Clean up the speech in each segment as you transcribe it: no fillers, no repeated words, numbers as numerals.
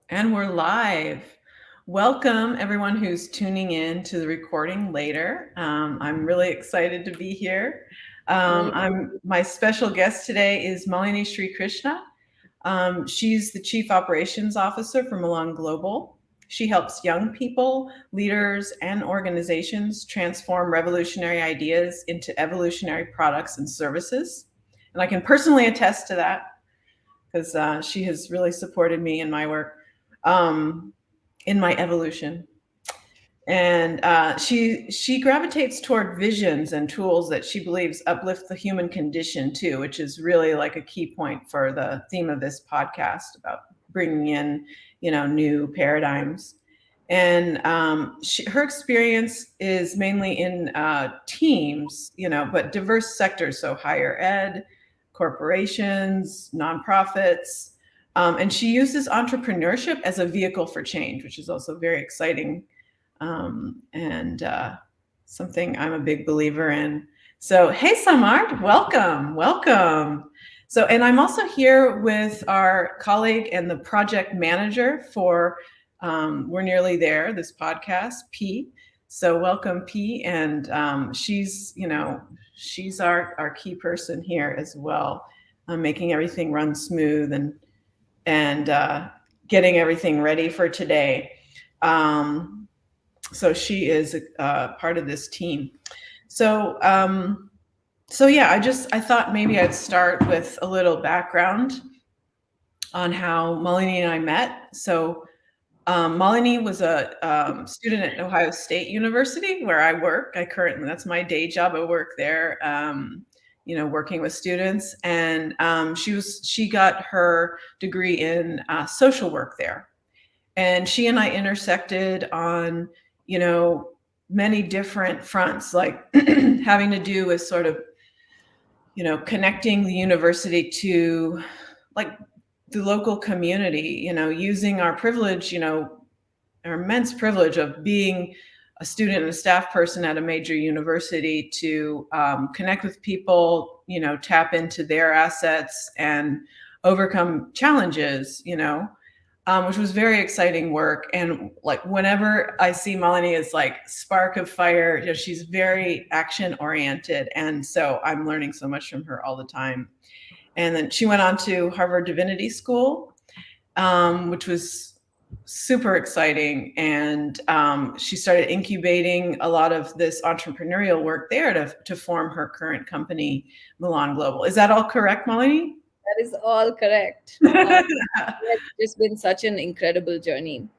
And we're live. Welcome, everyone who's tuning in to the recording later. I'm really excited to be here. Me My special guest today is Malini Srikrishna. She's the Chief Operations Officer for Milan Global. She helps young people, leaders, and organizations transform revolutionary ideas into evolutionary products and services. And I can personally attest to that because she has really supported me in my work, um, in my evolution. And she gravitates toward visions and tools that she believes uplift the human condition too, which is really like a key point for the theme of this podcast about bringing in, new paradigms. And her experience is mainly in teams, but diverse sectors, so higher ed, corporations, nonprofits. And she uses entrepreneurship as a vehicle for change, which is also very exciting, and something I'm a big believer in. So, hey, Samart, welcome, welcome. So, and I'm also here with our colleague and the project manager for We're Nearly There, this podcast, P. So, welcome, P. And she's our key person here as well, making everything run smooth and getting everything ready for today. Um, so she is part of this team. So yeah, I thought maybe I'd start with a little background on how Malini and I met. So Malini was a student at Ohio State University, where I work. That's my day job. I work there, working with students, and she got her degree in social work there. And she and I intersected on, you know, many different fronts, like having to do with sort of, connecting the university to like the local community, using our privilege, our immense privilege of being a student and a staff person at a major university to connect with people, tap into their assets and overcome challenges, which was very exciting work. And like whenever I see Malini as like spark of fire, she's very action oriented, and so I'm learning so much from her all the time. And then she went on to Harvard Divinity School, which was super exciting. And she started incubating a lot of this entrepreneurial work there to form her current company, Milan Global. Is that all correct, Malini? That is all correct. It's just been such an incredible journey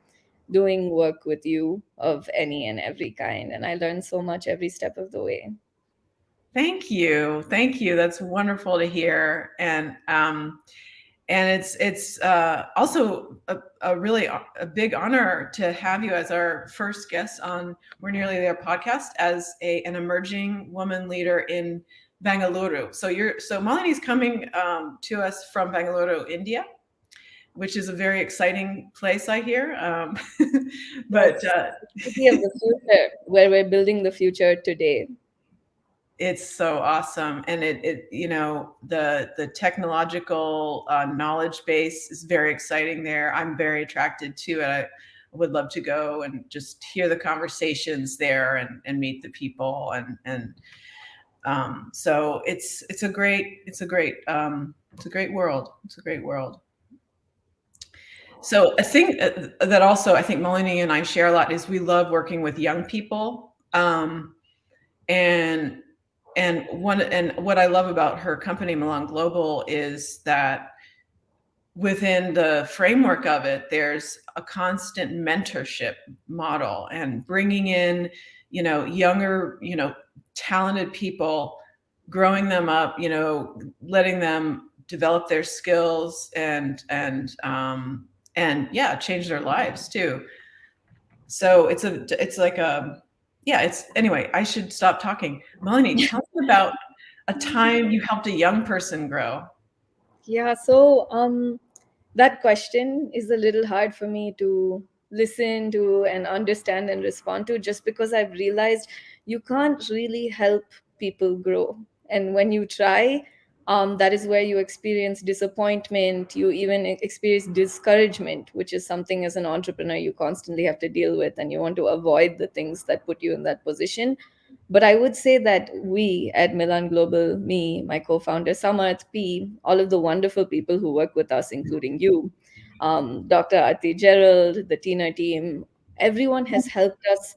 doing work with you of any and every kind, and I learned so much every step of the way. Thank you. Thank you. That's wonderful to hear. And it's also a really a big honor to have you as our first guest on We're Nearly There podcast as an emerging woman leader in Bangalore. So Malini's coming to us from Bangalore, India, which is a very exciting place, I hear. But Yes, the city of the future, where we're building the future today. it's so awesome, and it the technological knowledge base is very exciting there. I'm very attracted to it. I would love to go and just hear the conversations there and meet the people, and so it's a great world. It's a great world. So a thing that also I think Melanie and I share a lot is we love working with young people. And what I love about her company, Milan Global, is that within the framework of it, there's a constant mentorship model and bringing in, younger, talented people, growing them up, letting them develop their skills and yeah, change their lives too. So it's like a yeah, it's anyway, I should stop talking. Melanie, tell me about a time you helped a young person grow. Yeah, so that question is a little hard for me to listen to and understand and respond to, just because I've realized you can't really help people grow. And when you try, That is where you experience disappointment, you even experience discouragement, which is something as an entrepreneur you constantly have to deal with, and you want to avoid the things that put you in that position. But I would say that we at Milan Global, me, my co-founder Samarth, P, all of the wonderful people who work with us, including you, Dr. Aarti Gerald, the Tina team, everyone has helped us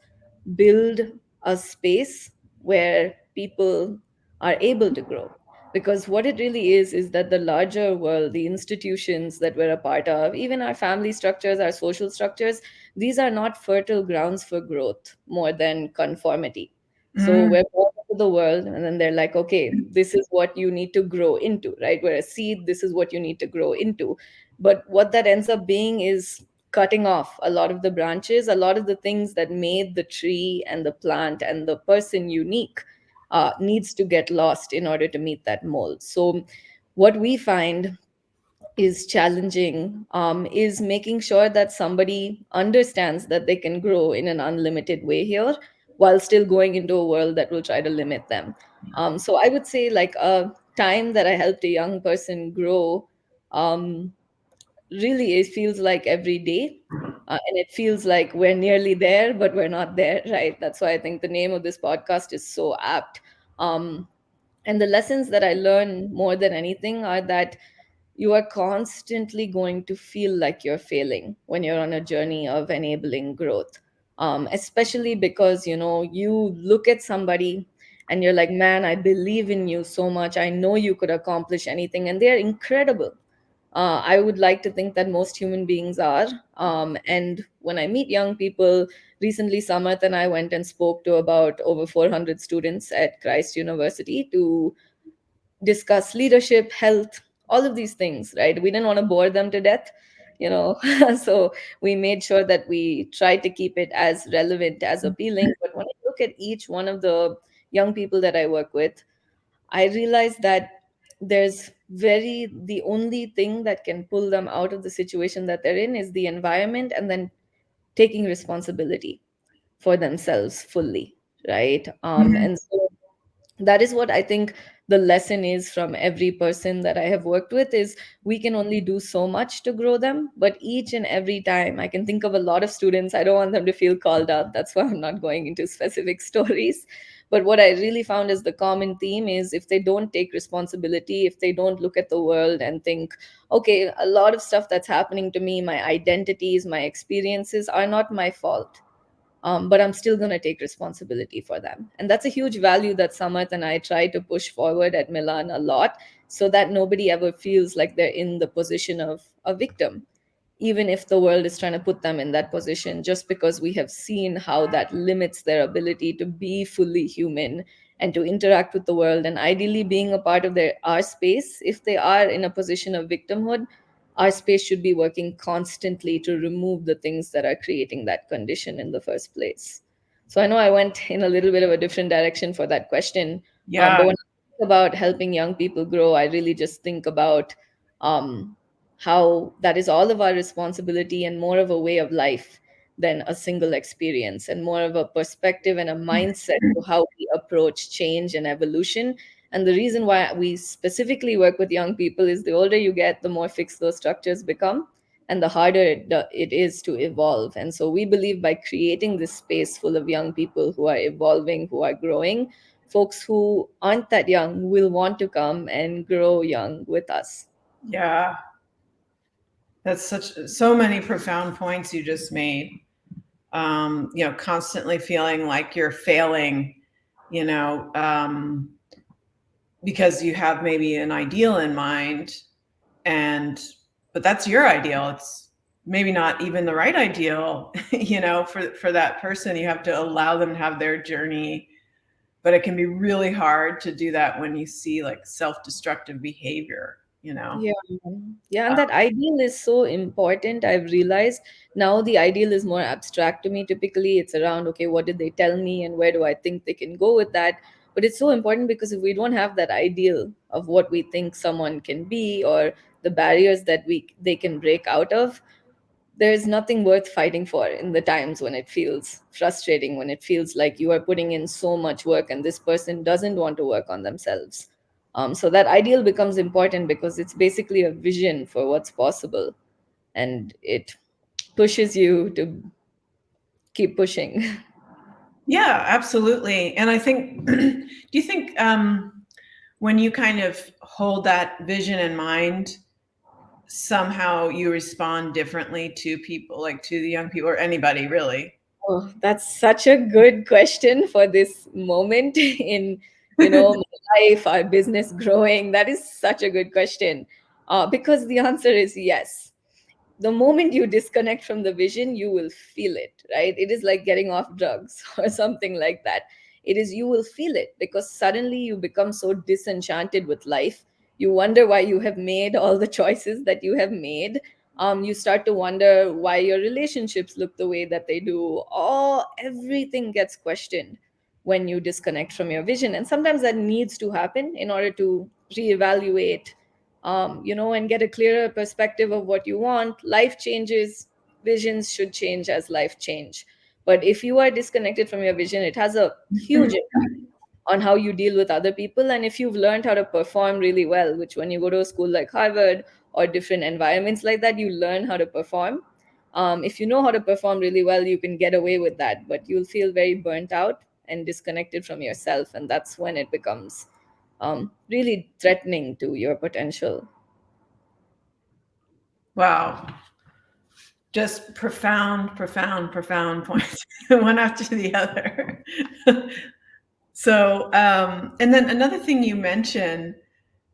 build a space where people are able to grow. Because what it really is that the larger world, the institutions that we're a part of, even our family structures, our social structures, these are not fertile grounds for growth more than conformity. So Mm, we're born into the world, and then they're like, okay, this is what you need to grow into, right? We're a seed, this is what you need to grow into. But what that ends up being is cutting off a lot of the branches, a lot of the things that made the tree and the plant and the person unique needs to get lost in order to meet that mold. So, what we find is challenging is making sure that somebody understands that they can grow in an unlimited way here while still going into a world that will try to limit them. So, I would say, like, a time that I helped a young person grow. Really, it feels like every day, and it feels like we're nearly there but we're not there, right? That's why I think the name of this podcast is so apt. And the lessons that I learn more than anything are that you are constantly going to feel like you're failing when you're on a journey of enabling growth, especially because you look at somebody and you're like, man, I believe in you so much, I know you could accomplish anything, and they're incredible. I would like to think that most human beings are. And when I meet young people, recently Samarth and I went and spoke to about over 400 students at Christ University to discuss leadership, health, all of these things, right? We didn't want to bore them to death, you know. So we made sure that we tried to keep it as relevant, as appealing. But when I look at each one of the young people that I work with, I realized that the only thing that can pull them out of the situation that they're in is the environment, and then taking responsibility for themselves fully, right? mhm. And so that is what I think the lesson is from every person that I have worked with is we can only do so much to grow them, but each and every time I can think of a lot of students. I don't want them to feel called out, that's why I'm not going into specific stories. But what I really found is the common theme is if they don't take responsibility, if they don't look at the world and think, okay, a lot of stuff that's happening to me, my identities, my experiences are not my fault, but I'm still going to take responsibility for them. And that's a huge value that Samarth and I try to push forward at Milan a lot, so that nobody ever feels like they're in the position of a victim, even if the world is trying to put them in that position, just because we have seen how that limits their ability to be fully human and to interact with the world. And ideally, being a part of our space, if they are in a position of victimhood, our space should be working constantly to remove the things that are creating that condition in the first place. So I know I went in a little bit of a different direction for that question, Yeah, but when I think about helping young people grow, I really just think about um, how that is all of our responsibility and more of a way of life than a single experience, and more of a perspective and a mindset to how we approach change and evolution. And the reason why we specifically work with young people is the older you get, the more fixed those structures become, and the harder it is to evolve. And so we believe by creating this space full of young people who are evolving, who are growing, folks who aren't that young will want to come and grow young with us. yeah. That's so many profound points you just made. Constantly feeling like you're failing, you know, because you have maybe an ideal in mind, and but that's your ideal. It's maybe not even the right ideal, for that person. You have to allow them to have their journey, but it can be really hard to do that when you see like self-destructive behavior. Yeah, yeah, and that ideal is so important. I've realized now the ideal is more abstract to me. Typically, it's around, okay, what did they tell me and where do I think they can go with that? But it's so important because if we don't have that ideal of what we think someone can be, or the barriers that they can break out of, there's nothing worth fighting for in the times when it feels frustrating, when it feels like you are putting in so much work and this person doesn't want to work on themselves. So that ideal becomes important because it's basically a vision for what's possible, and it pushes you to keep pushing. Yeah, absolutely. And I think, do you think when you kind of hold that vision in mind, somehow you respond differently to people, like to the young people or anybody really? Oh, that's such a good question for this moment in, my life, our business growing. That is such a good question. Because the answer is yes. The moment you disconnect from the vision, you will feel it, right? It is like getting off drugs or something like that. It is, you will feel it because suddenly you become so disenchanted with life. You wonder why you have made all the choices that you have made. You start to wonder why your relationships look the way that they do. All everything gets questioned when you disconnect from your vision, and sometimes that needs to happen in order to reevaluate, and get a clearer perspective of what you want. Life changes, visions should change as life change. But if you are disconnected from your vision, it has a huge impact on how you deal with other people. And if you've learned how to perform really well, which when you go to a school like Harvard or different environments like that, you learn how to perform. If you know how to perform really well, you can get away with that, but you'll feel very burnt out and disconnected from yourself. And that's when it becomes really threatening to your potential. Wow. Just profound, profound, profound points, one after the other. So, and then another thing you mentioned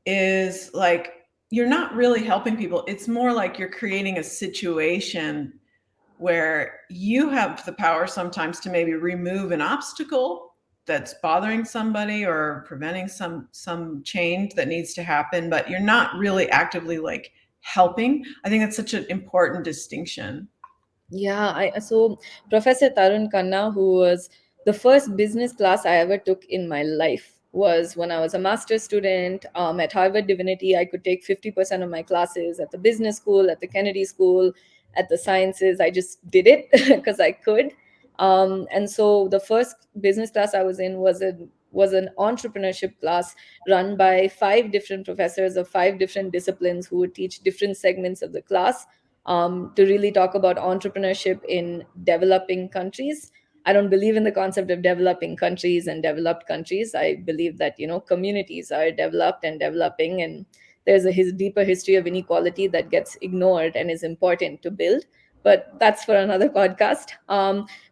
is like you're not really helping people. It's more like you're creating a situation where you have the power sometimes to maybe remove an obstacle that's bothering somebody or preventing some change that needs to happen, but you're not really actively like helping. I think that's such an important distinction. Yeah, so Professor Tarun Khanna, who was the first business class I ever took in my life, was when I was a master's student at Harvard Divinity. I could take 50% of my classes at the business school, at the Kennedy School, at the sciences. I just did it because I could. And so the first business class I was in was an entrepreneurship class run by five different professors of five different disciplines who would teach different segments of the class, to really talk about entrepreneurship in developing countries. I don't believe in the concept of developing countries and developed countries. I believe that, communities are developed and developing, and there's a deeper history of inequality that gets ignored and is important to build. But that's for another podcast.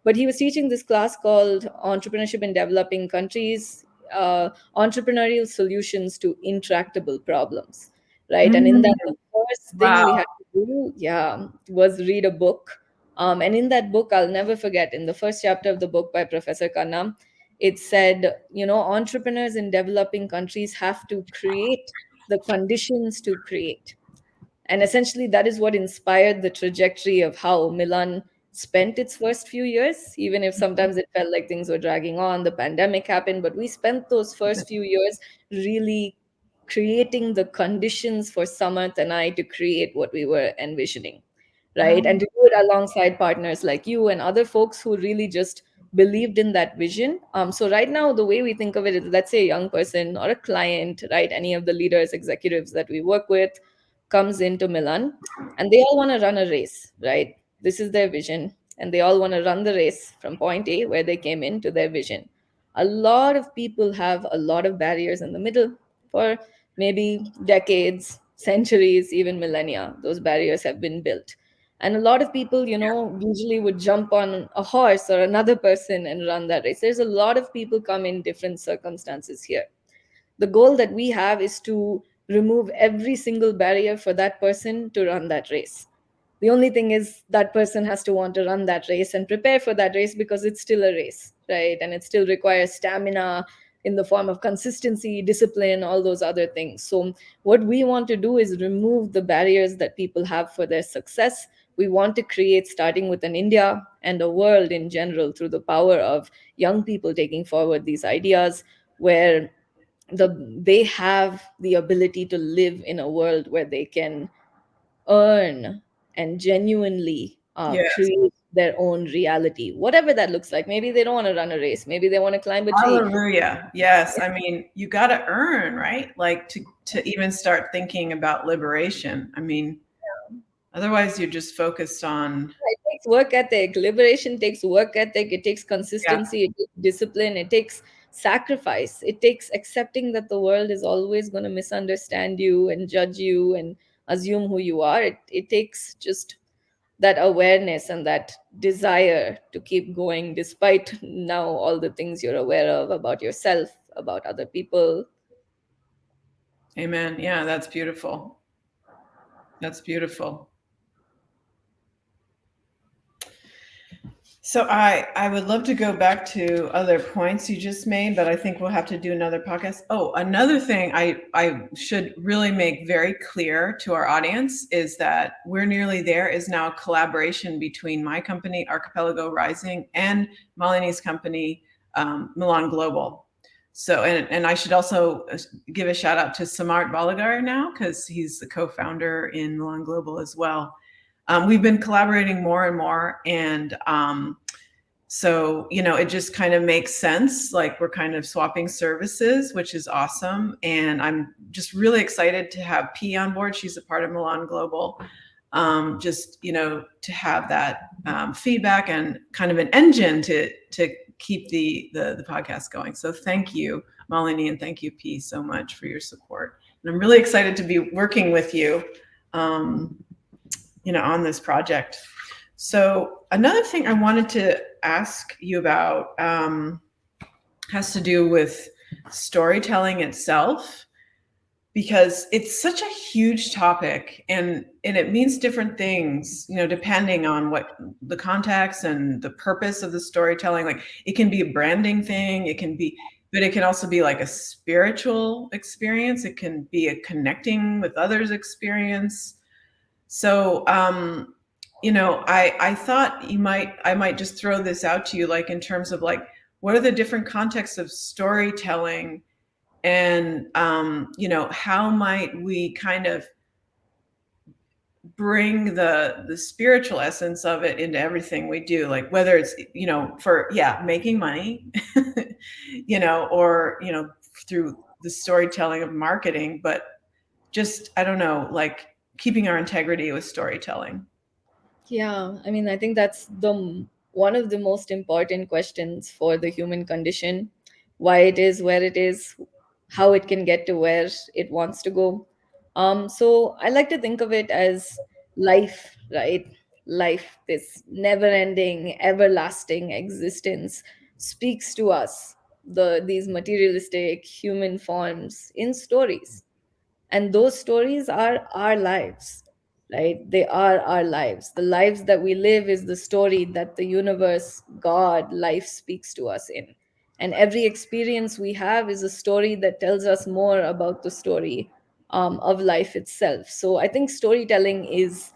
But he was teaching this class called Entrepreneurship in Developing Countries, Entrepreneurial Solutions to Intractable Problems, right? And in Mm, that, the first thing wow. we had to do, yeah, was read a book. And in that book, I'll never forget, in the first chapter of the book by Professor Khanna, it said, entrepreneurs in developing countries have to create the conditions to create. And essentially, that is what inspired the trajectory of how Milan spent its first few years, even if sometimes it felt like things were dragging on. The pandemic happened, but we spent those first few years really creating the conditions for Samarth and I to create what we were envisioning, right? And to do it alongside partners like you and other folks who really just believed in that vision. So right now, the way we think of it is, let's say a young person or a client, right? Any of the leaders, executives that we work with comes into Milan, and they all want to run a race, right? This is their vision, and they all want to run the race from point A, where they came in, to their vision. A lot of people have a lot of barriers in the middle for maybe decades, centuries, even millennia. Those barriers have been built. And a lot of people, usually would jump on a horse or another person and run that race. There's a lot of people come in different circumstances here. The goal that we have is to remove every single barrier for that person to run that race. The only thing is that person has to want to run that race and prepare for that race, because it's still a race, right? And it still requires stamina in the form of consistency, discipline, all those other things. So what we want to do is remove the barriers that people have for their success. We want to create, starting with an India and a world in general, through the power of young people taking forward these ideas, where they have the ability to live in a world where they can earn and genuinely Yes. create their own reality, whatever that looks like. Maybe they don't want to run a race, maybe they want to climb a tree. Hallelujah. Yes. I mean, you got to earn, right? Like to even start thinking about liberation. I mean, otherwise you're just focused on, It takes work ethic. Liberation takes work ethic. It takes yeah. consistency. It takes discipline. It takes sacrifice. It takes accepting that the world is always going to misunderstand you and judge you and assume who you are. It takes just that awareness and that desire to keep going despite now all the things you're aware of about yourself, about other people. Amen. Yeah, that's beautiful. That's beautiful. So I would love to go back to other points you just made, but I think we'll have to do another podcast. Oh, another thing I should really make very clear to our audience is that We're Nearly There is now a collaboration between my company, Archipelago Rising, and Malini's company, Milan Global. So, and I should also give a shout out to Samart Balagar now, because he's the co-founder in Milan Global as well. We've been collaborating more and more, and so it just kind of makes sense. Like, we're kind of swapping services, which is awesome, and I'm just really excited to have P on board. She's a part of Milan Global. Just to have that feedback and kind of an engine to keep the podcast going. So thank you, Malini, and thank you, P, so much for your support. And I'm really excited to be working with you. On this project. So another thing I wanted to ask you about has to do with storytelling itself, because it's such a huge topic, and it means different things, depending on what the context and the purpose of the storytelling. Like, it can be a branding thing, but it can also be like a spiritual experience. It can be a connecting with others experience. So, I thought I might just throw this out to you, like, in terms of, like, what are the different contexts of storytelling, and, how might we kind of bring the spiritual essence of it into everything we do, like, whether it's, for, making money, or, through the storytelling of marketing, but just, I don't know, like, keeping our integrity with storytelling. Yeah, I mean, I think that's one of the most important questions for the human condition: why it is where it is, how it can get to where it wants to go. So I like to think of it as life, right? Life, this never-ending, everlasting existence, speaks to us, these materialistic human forms, in stories, and those stories are our lives, right? They are our lives. The lives that we live is the story that the universe, God, life speaks to us in. And every experience we have is a story that tells us more about the story of life itself. So I think storytelling is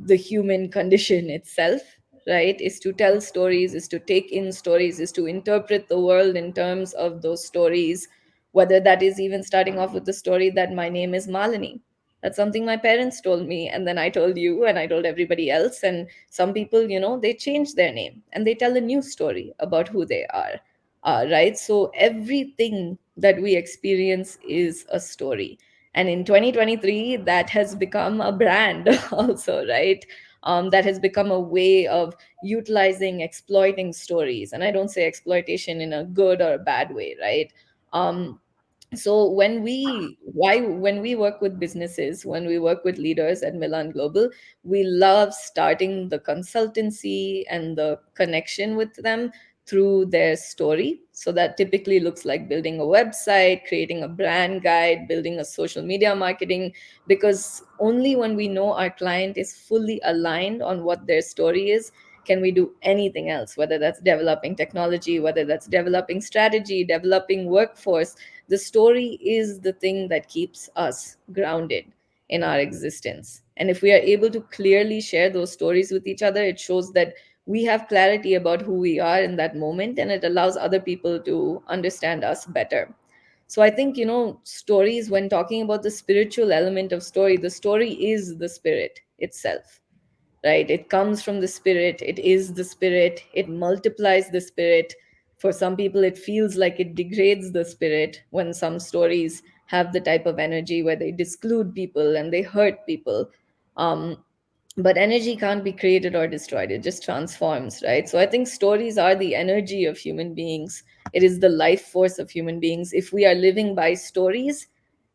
the human condition itself, right? Is to tell stories, is to take in stories, is to interpret the world in terms of those stories. Whether that is even starting off with the story that my name is Malini, that's something my parents told me, and then I told you, and I told everybody else. And some people, they change their name and they tell a new story about who they are. Right? So everything that we experience is a story, and in 2023 that has become a brand also, right? That has become a way of utilizing, exploiting stories. And I don't say exploitation in a good or a bad way, right? So when we work with businesses, when we work with leaders at Milan Global, we love starting the consultancy and the connection with them through their story. So that typically looks like building a website, creating a brand guide, building a social media marketing, because only when we know our client is fully aligned on what their story is can we do anything else, whether that's developing technology, whether that's developing strategy, developing workforce. The story is the thing that keeps us grounded in our existence. And if we are able to clearly share those stories with each other, it shows that we have clarity about who we are in that moment, and it allows other people to understand us better. So I think, stories, when talking about the spiritual element of story, the story is the spirit itself. right? It comes from the spirit, it is the spirit, it multiplies the spirit. For some people, it feels like it degrades the spirit when some stories have the type of energy where they disclude people and they hurt people. Um, but energy can't be created or destroyed, it just transforms, right? So I think stories are the energy of human beings, it is the life force of human beings. If we are living by stories,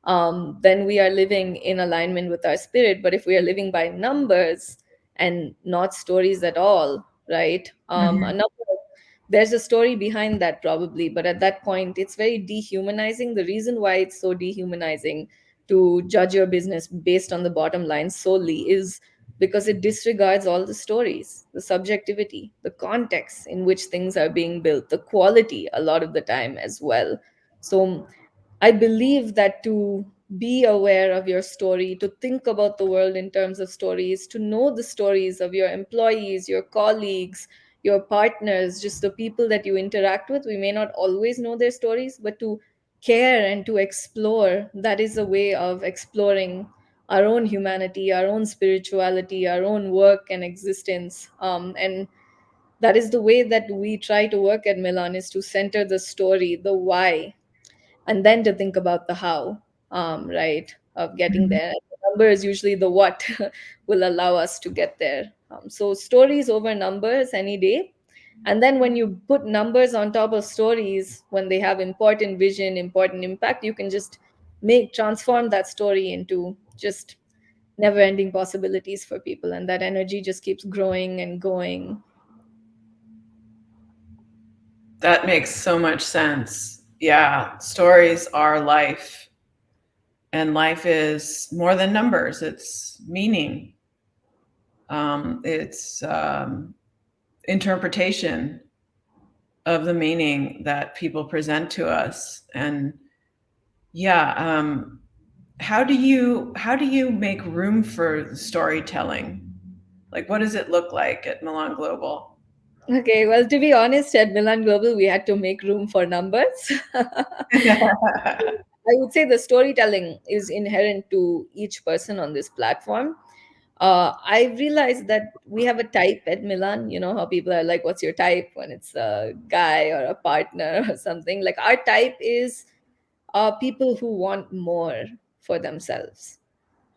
then we are living in alignment with our spirit. But if we are living by numbers and not stories at all, right? A Mhm. number, there's a story behind that probably, but at that point, it's very dehumanizing. The reason why it's so dehumanizing to judge your business based on the bottom line solely is because it disregards all the stories, the subjectivity, the context in which things are being built, the quality a lot of the time as well. So I believe that to be aware of your story, to think about the world in terms of stories, to know the stories of your employees, your colleagues, your partners, just the people that you interact with. We may not always know their stories, but to care and to explore, that is a way of exploring our own humanity, our own spirituality, our own work and existence. And that is the way that we try to work at Milan, is to center the story, the why, and then to think about the how, right, of getting Mhm. there. The number is usually the what will allow us to get there. So stories over numbers any day. And then when you put numbers on top of stories, when they have important vision, important impact, you can just make transform that story into just never ending possibilities for people, and that energy just keeps growing and going. That makes so much sense. Yeah, stories are life, and life is more than numbers. It's meaning. It's interpretation of the meaning that people present to us. And yeah, how do you make room for storytelling? Like, what does it look like at Milan Global? Okay, well, to be honest, at Milan Global, we had to make room for numbers. I would say the storytelling is inherent to each person on this platform. I realized that we have a type at Milan. You know how people are like, "What's your type?" when it's a guy or a partner or something. Like our type is people who want more for themselves,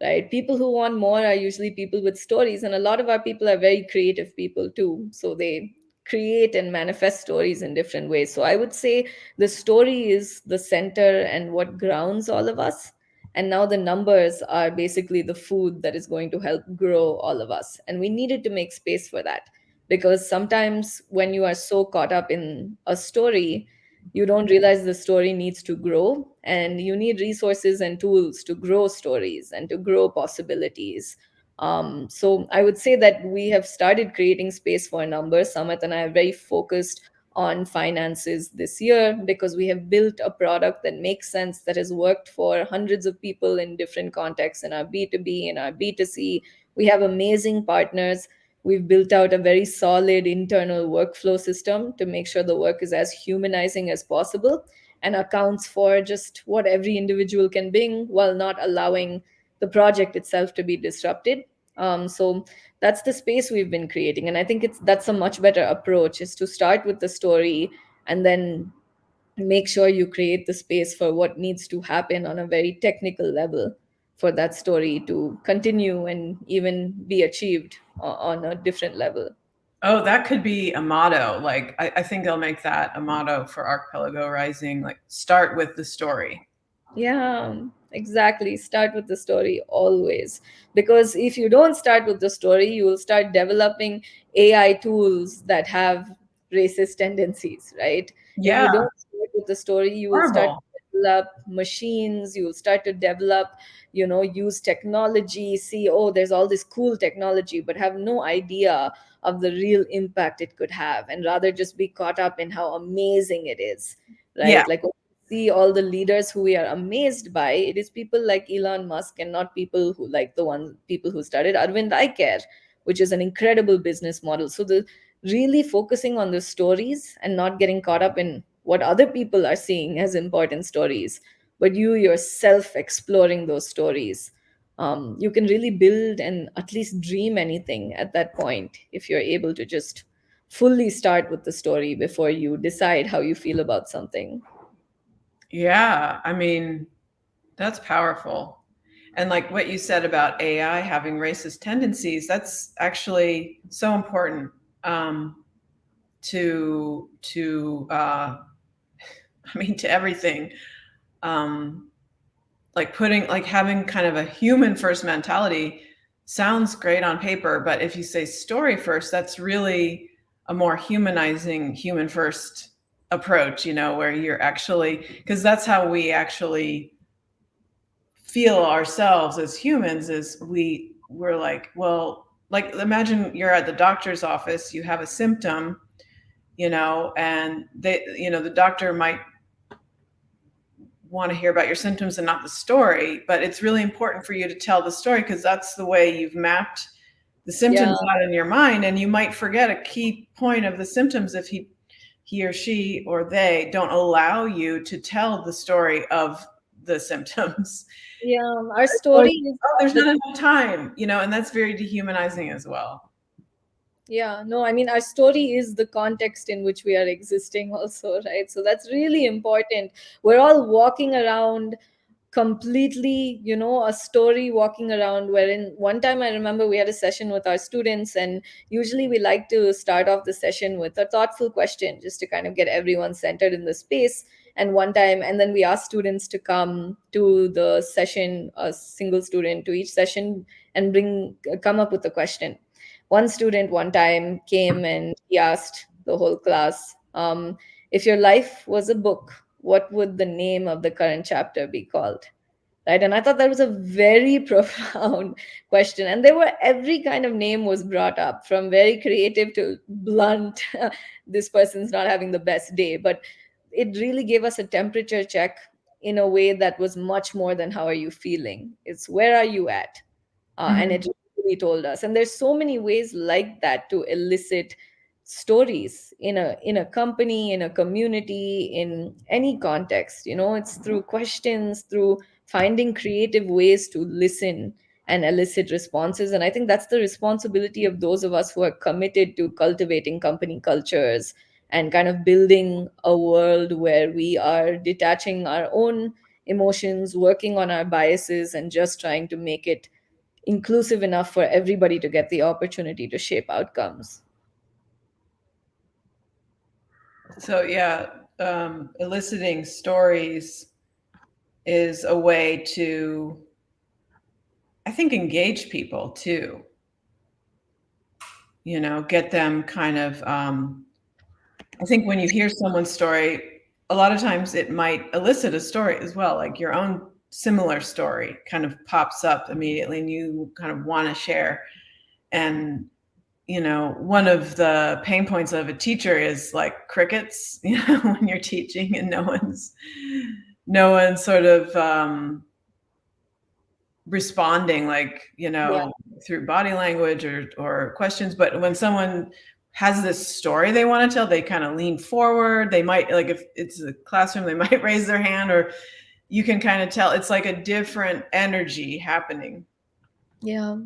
right? People who want more are usually people with stories, and a lot of our people are very creative people too. So they create and manifest stories in different ways. So I would say the story is the center and what grounds all of us. And now the numbers are basically the food that is going to help grow all of us. And we needed to make space for that, because sometimes when you are so caught up in a story, you don't realize the story needs to grow, and you need resources and tools to grow stories and to grow possibilities. So I would say that we have started creating space for numbers. Samet and I are very focused on finances this year because we have built a product that makes sense, that has worked for hundreds of people in different contexts, in our B2B, in our B2C. We have amazing partners. We've built out a very solid internal workflow system to make sure the work is as humanizing as possible and accounts for just what every individual can bring while not allowing the project itself to be disrupted. So that's the space we've been creating, and I think that's a much better approach, is to start with the story and then make sure you create the space for what needs to happen on a very technical level for that story to continue and even be achieved on a different level. Oh, that could be a motto. Like, I think I'll make that a motto for Archipelago Rising. Like, start with the story. Yeah, exactly. Start with the story always. Because if you don't start with the story, you will start developing AI tools that have racist tendencies, right? If Yeah, you don't start with the story, you will start horrible. to develop machines, you will start to develop, use technology, see, oh, there's all this cool technology, but have no idea of the real impact it could have, and rather just be caught up in how amazing it is, Yeah. right? Like see all the leaders who we are amazed by, it is people like Elon Musk and not people who like the one people who started Arvind Eye Care, which is an incredible business model. So the really focusing on the stories and not getting caught up in what other people are seeing as important stories, but you yourself exploring those stories. You can really build and at least dream anything at that point if you're able to just fully start with the story before you decide how you feel about something. Yeah, I mean, that's powerful. And like what you said about AI having racist tendencies, that's actually so important, to I mean, to everything. Um, like putting, like having kind of a human first mentality sounds great on paper, but if you say story first, that's really a more humanizing, human first approach, where you're actually, because that's how we actually feel ourselves as humans, is we're like, well, like imagine you're at the doctor's office, you have a symptom, and the doctor might want to hear about your symptoms and not the story, but it's really important for you to tell the story because that's the way you've mapped the Yeah, symptoms out in your mind, and you might forget a key point of the symptoms if he or she or they don't allow you to tell the story of the symptoms. yeah, our It's like, story is oh, there's the not enough time, and that's very dehumanizing as well. Yeah, no, I mean, our story is the context in which we are existing, also, right? So that's really important. We're all walking around completely, a story walking around. Wherein one time I remember we had a session with our students, and usually we like to start off the session with a thoughtful question just to kind of get everyone centered in the space. And one time, and then we ask students to come to the session, a single student to each session, and come up with a question. One student one time came and he asked the whole class, if your life was a book, what would the name of the current chapter be called? Right? And I thought that was a very profound question. And there were every kind of name was brought up, from very creative to blunt. This person's not having the best day. But it really gave us a temperature check in a way that was much more than how are you feeling. It's where are you at? And Mhm. it really told us. And there's so many ways like that to elicit stories in a company, in a community, in any context. It's through questions, through finding creative ways to listen and elicit responses. And I think that's the responsibility of those of us who are committed to cultivating company cultures and kind of building a world where we are detaching our own emotions, working on our biases, and just trying to make it inclusive enough for everybody to get the opportunity to shape outcomes. So yeah, eliciting stories is a way to, I think, engage people too. Get them kind of. I think when you hear someone's story, a lot of times it might elicit a story as well, like your own similar story kind of pops up immediately, and you kind of want to share. And one of the pain points of a teacher is like crickets, when you're teaching and no one's sort of responding, like, Yeah. through body language or questions. But when someone has this story they want to tell, they kind of lean forward. They might, like, if it's a classroom, they might raise their hand, or you can kind of tell it's like a different energy happening. Yeah.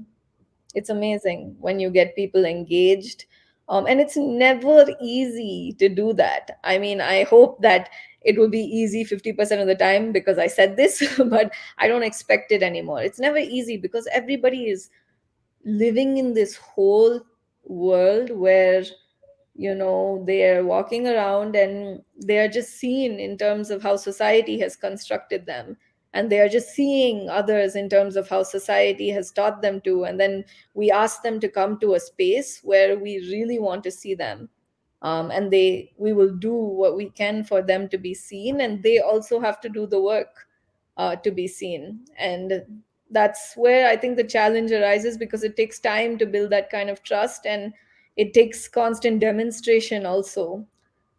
It's amazing when you get people engaged. And it's never easy to do that. I mean, I hope that it will be easy 50% of the time because I said this, but I don't expect it anymore. It's never easy because everybody is living in this whole world where they're walking around and they are just seen in terms of how society has constructed them, and they are just seeing others in terms of how society has taught them to. And then we ask them to come to a space where we really want to see them, and we will do what we can for them to be seen, and they also have to do the work to be seen. And that's where I think the challenge arises, because it takes time to build that kind of trust, and it takes constant demonstration also,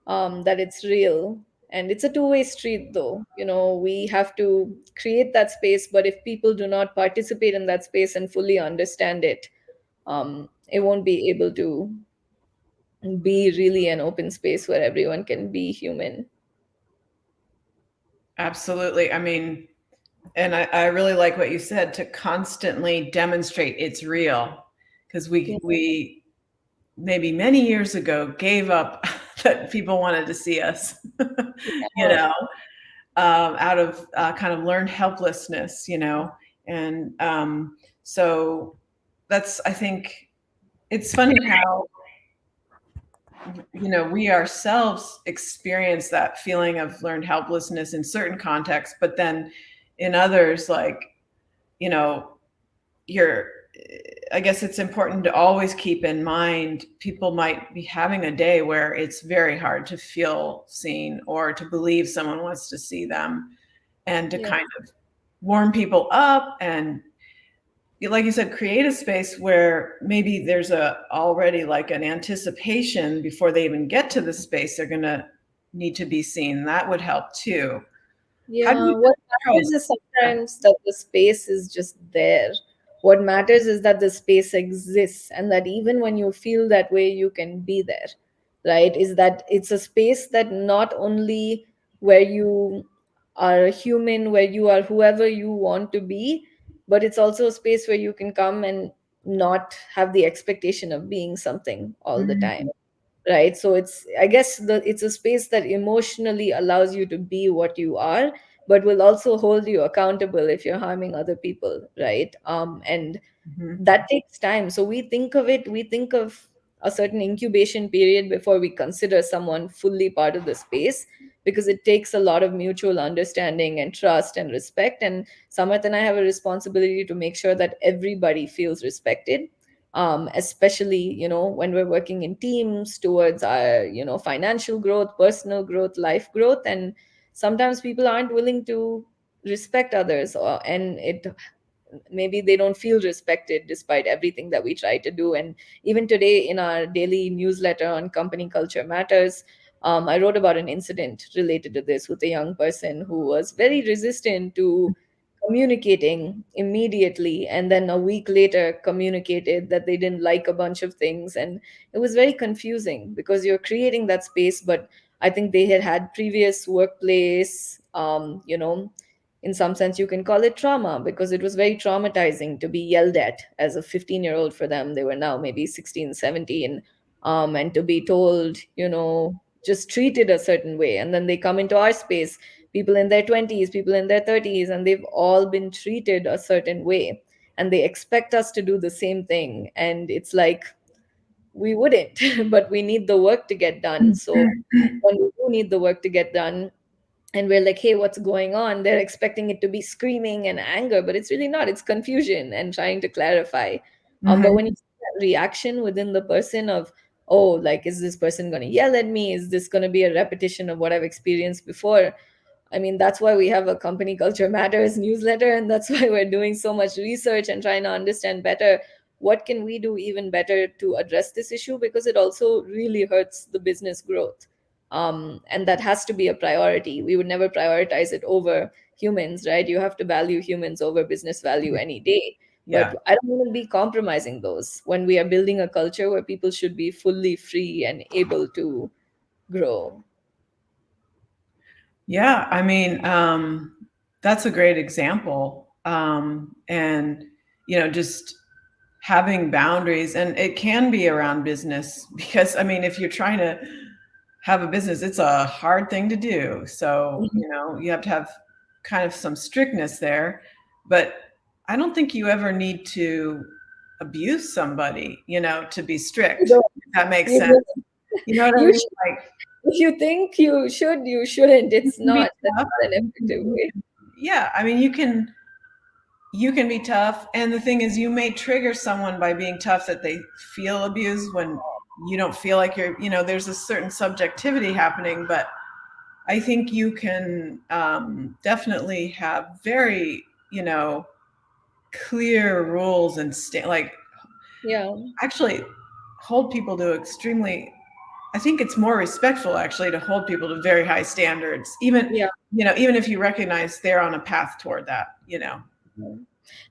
that it's real. And it's a two-way street, though. We have to create that space, but if people do not participate in that space and fully understand it, it won't be able to be really an open space where everyone can be human. Absolutely. I mean, And I really like what you said, to constantly demonstrate it's real, because Yeah. we maybe many years ago gave up that people wanted to see us, you Yeah. know, out of kind of learned helplessness, you know. And so that's, I think it's funny how, you know, we ourselves experience that feeling of learned helplessness in certain contexts, but then in others, like, you know, you're, I guess it's important to always keep in mind people might be having a day where it's very hard to feel seen or to believe someone wants to see them, and to Yeah. kind of warm people up and, like you said, create a space where maybe there's a already like an anticipation before they even get to the space they're going to need to be seen. That would help too. How do Yeah, you what describe matters is sometimes that the space is just there. What matters is that the space exists, and that even when you feel that way, you can be there, right? Is that it's a space that not only where you are human, where you are whoever you want to be, but it's also a space where you can come and not have the expectation of being something all the time, Mhm, right? So it's, I guess, it's a space that emotionally allows you to be what you are, but will also hold you accountable if you're harming other people, right? And mhm, that takes time. So we think of a certain incubation period before we consider someone fully part of the space, because it takes a lot of mutual understanding and trust and respect. And Samarth and I have a responsibility to make sure that everybody feels respected, especially, when we're working in teams towards our, financial growth, personal growth, life growth. And sometimes people aren't willing to respect others, and it maybe they don't feel respected despite everything that we try to do. And even today in our daily newsletter on company culture matters, I wrote about an incident related to this with a young person who was very resistant to communicating immediately, and then a week later communicated that they didn't like a bunch of things. And it was very confusing because you're creating that space, but I think they had had previous workplace, in some sense you can call it trauma, because it was very traumatizing to be yelled at as a 15-year-old. For them, they were now maybe 16, 17, and to be told, just treated a certain way. And then they come into our space, people in their 20s, people in their 30s, and they've all been treated a certain way, and they expect us to do the same thing. And it's like, we wouldn't, but we need the work to get done. So when we do need the work to get done, and we're like, hey, what's going on, they're expecting it to be screaming and anger, but it's really not. It's confusion and trying to clarify. But when you mhm. see that reaction within the person of, oh, like, is this person going to yell at me, is this going to be a repetition of what I've experienced before? I mean, that's why we have a Company Culture Matters newsletter, and that's why we're doing so much research and trying to understand better what can we do even better to address this issue, because it also really hurts the business growth. And that has to be a priority. We would never prioritize it over humans, right? You have to value humans over business value any day. But Yeah. I don't want to be compromising those when we are building a culture where people should be fully free and able to grow. Yeah, I mean, that's a great example. And, you know, just having boundaries, and it can be around business, because, I mean, if you're trying to have a business, it's a hard thing to do. So, Mhm. you know, you have to have kind of some strictness there. But I don't think you ever need to abuse somebody, you know, to be You strict, don't. if that makes You sense. don't. You know what I You mean? should, Like, if you think you should, you shouldn't. you It's can be not. That's tough. not an You can, effective way. yeah, I mean, you can be tough, and the thing is, you may trigger someone by being tough, that they feel abused when you don't feel like you're, you know, there's a certain subjectivity happening. But I think you can definitely have very, you know, clear rules and like, Yeah. actually hold people to extremely, I think it's more respectful actually to hold people to very high standards, even, Yeah. you know, even if you recognize they're on a path toward that, you know. Yeah.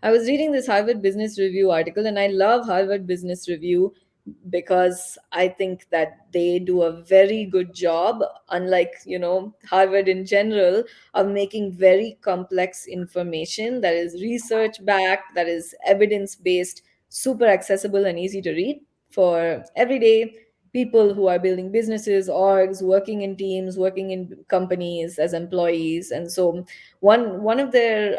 I was reading this Harvard Business Review article, and I love Harvard Business Review because I think that they do a very good job, unlike, Harvard in general, of making very complex information that is research backed, that is evidence based, super accessible and easy to read for everyday people who are building businesses, orgs, working in teams, working in companies as employees. And so one of their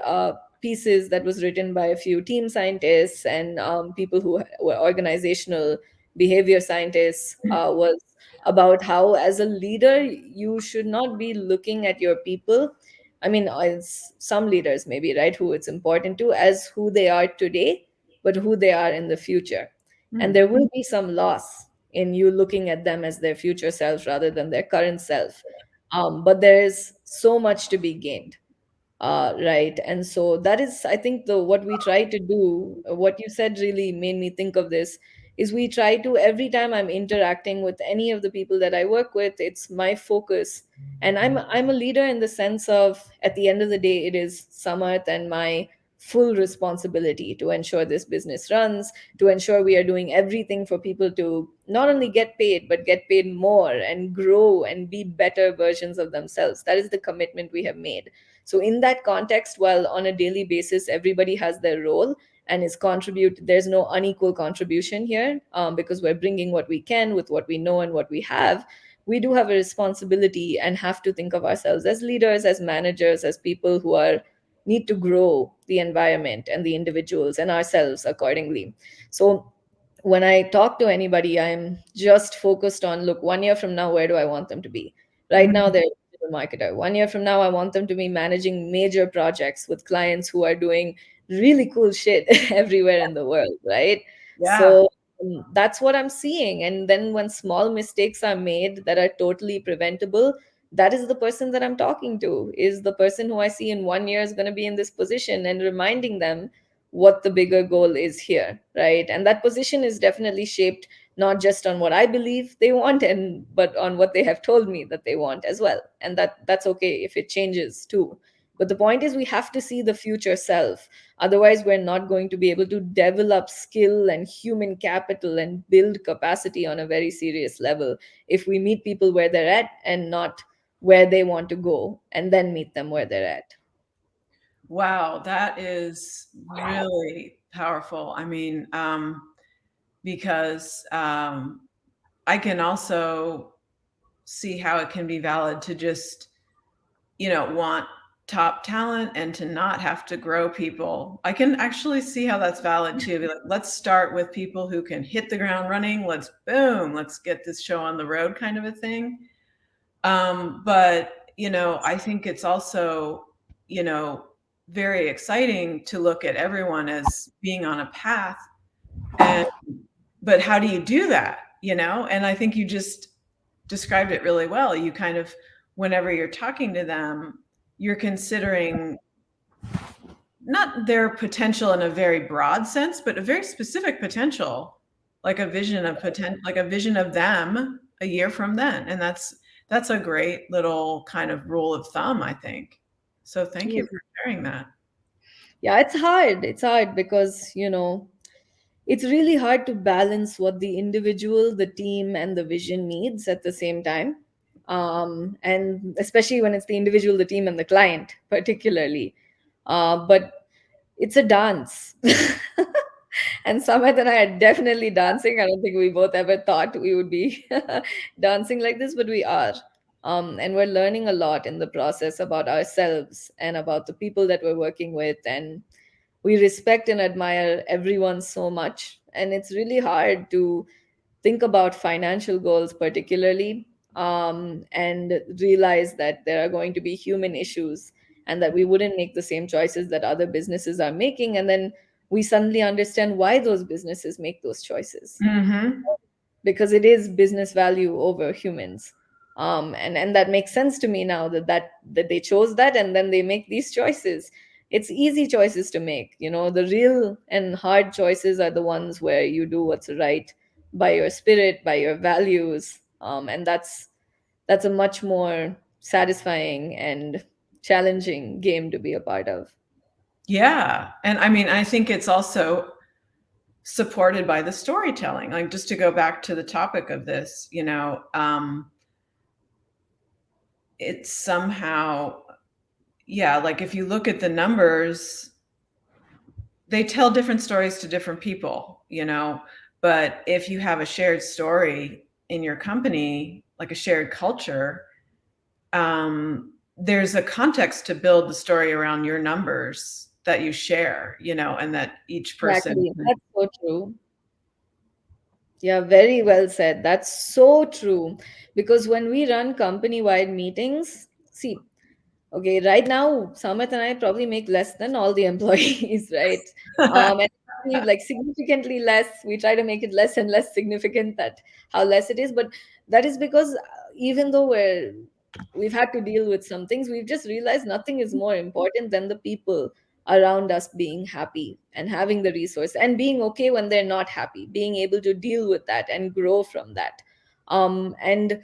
pieces that was written by a few team scientists and people who were organizational behavior scientists was about how, as a leader, you should not be looking at your people. I mean, some leaders maybe, right, who it's important to as who they are today, but who they are in the future. And Mm. there will be some loss in you looking at them as their future self rather than their current self. But there is so much to be gained, right. And so that is, I think, the what we try to do. What you said really made me think of this, is we try to, every time I'm interacting with any of the people that I work with, it's my focus. And I'm a leader in the sense of, at the end of the day, it is Samarth and my full responsibility to ensure this business runs, to ensure we are doing everything for people to not only get paid, but get paid more and grow and be better versions of themselves. That is the commitment we have made. So in that context, while on a daily basis everybody has their role and is contribute, there's no unequal contribution here, because we're bringing what we can with what we know and what we have. We do have a responsibility and have to think of ourselves as leaders, as managers, as people who are need to grow the environment and the individuals and ourselves accordingly. So when I talk to anybody, I'm just focused on, look, 1 year from now, where do I want them to be? Right now, Mhm. they're a digital marketer. 1 year from now, I want them to be managing major projects with clients who are doing really cool shit everywhere in the world, right? Yeah. So that's what I'm seeing. And then when small mistakes are made that are totally preventable, that is the person that I'm talking to, is the person who I see in 1 year is going to be in this position, and reminding them what the bigger goal is here, right? And that position is definitely shaped not just on what I believe they want, and but on what they have told me that they want as well. And that's okay if it changes too. But the point is, we have to see the future self. Otherwise, we're not going to be able to develop skill and human capital and build capacity on a very serious level if we meet people where they're at and not where they want to go, and then meet them where they're at. Wow, that is really powerful. I mean, because I can also see how it can be valid to just, want top talent and to not have to grow people. I can actually see how that's valid too. Be like, let's start with people who can hit the ground running. Let's boom, let's get this show on the road kind of a thing. But, I think it's also, you know, very exciting to look at everyone as being on a path. And, but how do you do that? And I think you just described it really well. You kind of, whenever you're talking to them, you're considering not their potential in a very broad sense, but a very specific potential, like a vision of like a vision of them a year from then. And that's a great little kind of rule of thumb, I think. So thank you Yeah, for sharing that. yeah, it's hard. It's hard because, it's really hard to balance what the individual, the team, and the vision needs at the same time. And especially when it's the individual, the team, and the client, particularly. But it's a dance. And Samit and I are definitely dancing. I don't think we both ever thought we would be dancing like this, but we are. And we're learning a lot in the process about ourselves and about the people that we're working with. And we respect and admire everyone so much. And it's really hard to think about financial goals, particularly, and realize that there are going to be human issues and that we wouldn't make the same choices that other businesses are making. And then we suddenly understand why those businesses make those choices, Mm-hmm. because it is business value over humans. And that makes sense to me now, that they chose that and then they make these choices. It's easy choices to make. The real and hard choices are the ones where you do what's right by your spirit, by your values. And that's a much more satisfying and challenging game to be a part of. Yeah. And I mean, I think it's also supported by the storytelling. Like, just to go back to the topic of this, it's somehow, yeah, like if you look at the numbers, they tell different stories to different people. But if you have a shared story in your company, like a shared culture, there's a context to build the story around your numbers that you share, and that each person Exactly. That's so true. Yeah, very well said. That's so true. Because when we run company wide meetings, see, okay, right now, Samet and I probably make less than all the employees, right? And we, like significantly less. We try to make it less and less significant that how less it is, but that is because even though we've had to deal with some things, we've just realized nothing is more important than the people around us being happy and having the resource and being okay when they're not happy, being able to deal with that and grow from that. And